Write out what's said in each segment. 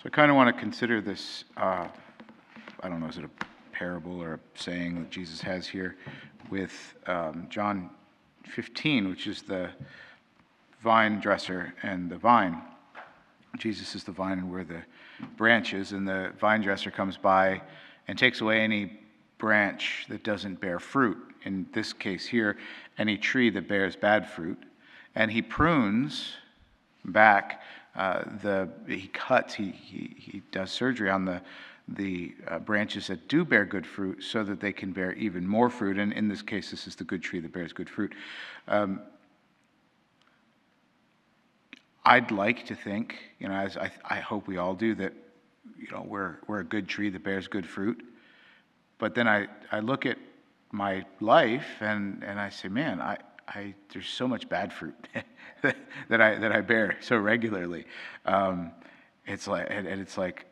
So I kind of want to consider this, I don't know, is it a parable or a saying that Jesus has here with John 15, which is the vine dresser and the vine. Jesus is the vine and we're the branches, and the vine dresser comes by and takes away any branch that doesn't bear fruit. In this case here, any tree that bears bad fruit. And he prunes back he does surgery on the branches that do bear good fruit so that they can bear even more fruit. And in this case, this is the good tree that bears good fruit. I'd like to think, as I hope we all do, that we're a good tree that bears good fruit. But then I look at my life and I say, man, there's so much bad fruit that I bear so regularly. It's like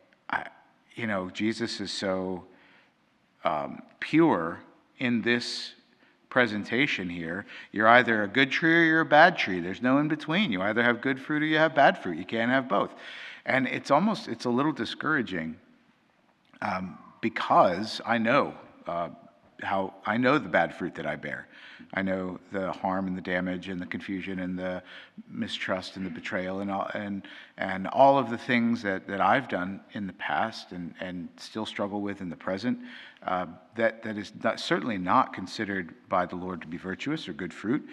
Jesus is so pure in this presentation here. You're either a good tree or you're a bad tree. There's no in between. You either have good fruit or you have bad fruit. You can't have both. And it's a little discouraging because I know the bad fruit that I bear. I know the harm and the damage and the confusion and the mistrust and the betrayal and all of the things that I've done in the past and still struggle with in the present. That is certainly not considered by the Lord to be virtuous or good fruit.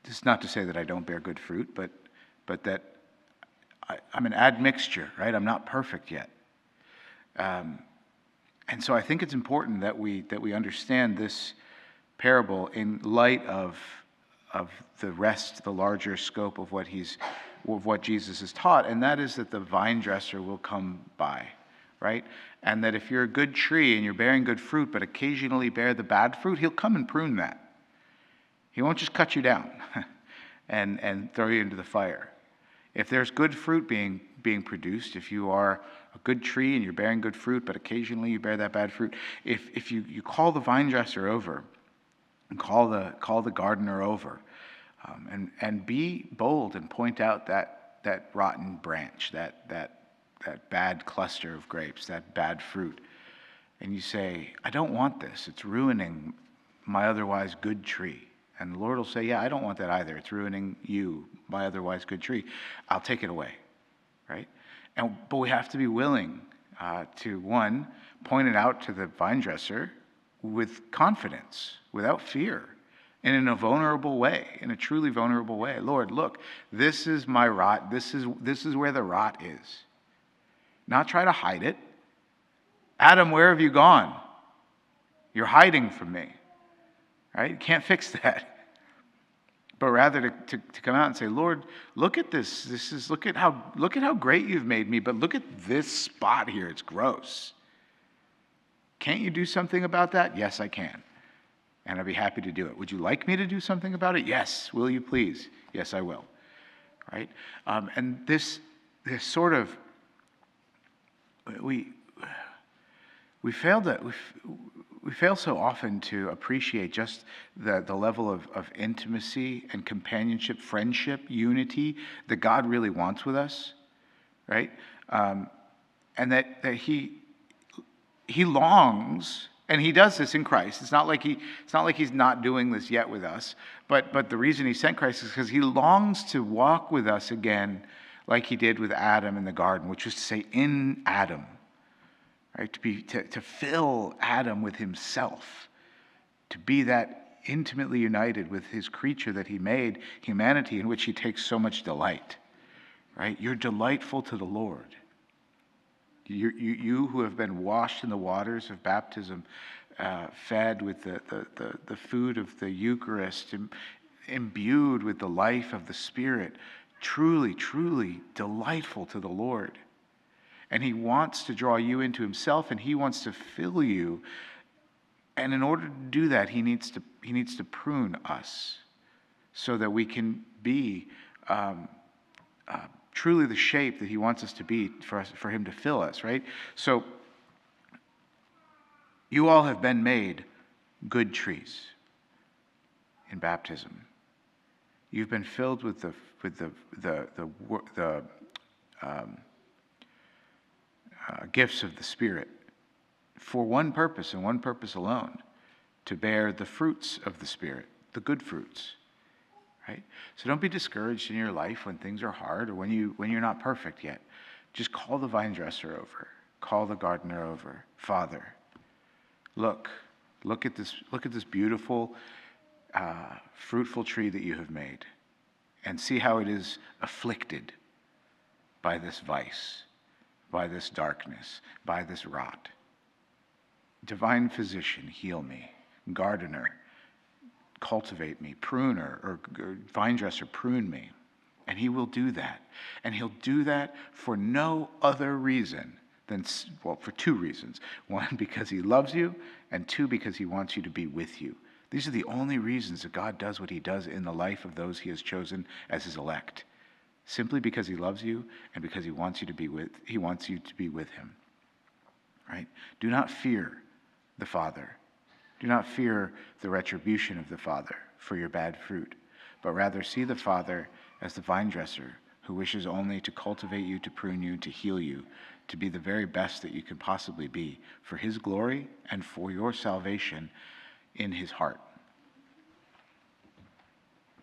It's not to say that I don't bear good fruit, but that I'm an admixture, right? I'm not perfect yet. And so I think it's important that we understand this parable in light of the larger scope of what Jesus has taught, and that is that the vine dresser will come by, right? And that if you're a good tree and you're bearing good fruit, but occasionally bear the bad fruit, he'll come and prune that. He won't just cut you down and throw you into the fire. If there's good fruit being produced, if you are a good tree and you're bearing good fruit, but occasionally you bear that bad fruit, if you call the vine dresser over and call the gardener over, and be bold and point out that rotten branch, that bad cluster of grapes, that bad fruit, and you say, I don't want this. It's ruining my otherwise good tree. And the Lord will say, yeah, I don't want that either. It's ruining you, my otherwise good tree. I'll take it away, right? But we have to be willing to, one, point it out to the vine dresser with confidence, without fear, and in a vulnerable way, in a truly vulnerable way. Lord, look, this is my rot. This is where the rot is. Not try to hide it. Adam, where have you gone? You're hiding from me, right? You can't fix that. But rather to come out and say, Lord, look at this. Look at how great you've made me, but look at this spot here. It's gross. Can't you do something about that? Yes, I can. And I'd be happy to do it. Would you like me to do something about it? Yes. Will you please? Yes, I will. Right? And this sort of we fail so often to appreciate just the level of intimacy and companionship, friendship, unity that God really wants with us, right? And that he longs, and he does this in Christ. It's not like he's not doing this yet with us, but the reason he sent Christ is because he longs to walk with us again, like he did with Adam in the garden, which was to say, in Adam. Right, to fill Adam with himself, to be that intimately united with his creature that he made, humanity, in which he takes so much delight. Right, you're delightful to the Lord. You who have been washed in the waters of baptism, fed with the food of the Eucharist, imbued with the life of the Spirit, truly, truly delightful to the Lord. And he wants to draw you into himself, and he wants to fill you. And in order to do that, he needs to prune us so that we can be truly the shape that he wants us to be for him to fill us, right? So you all have been made good trees in baptism. You've been filled with the gifts of the Spirit for one purpose and one purpose alone, to bear the fruits of the Spirit, the good fruits. Right? So don't be discouraged in your life when things are hard or when you're not perfect yet. Just call the vine dresser over. Call the gardener over. Father, look at this beautiful, fruitful tree that you have made, and see how it is afflicted by this vice, by this darkness, by this rot. Divine physician, heal me. Gardener, cultivate me. Pruner or vine dresser, prune me. And he will do that. And he'll do that for no other reason than, well, for two reasons. One, because he loves you, and two, because he wants you to be with you. These are the only reasons that God does what he does in the life of those he has chosen as his elect. Simply because he loves you and because he wants you to be with him. Right? Do not fear the Father. Do not fear the retribution of the Father for your bad fruit, but rather see the Father as the vine dresser who wishes only to cultivate you, to prune you, to heal you, to be the very best that you can possibly be for his glory and for your salvation in his heart.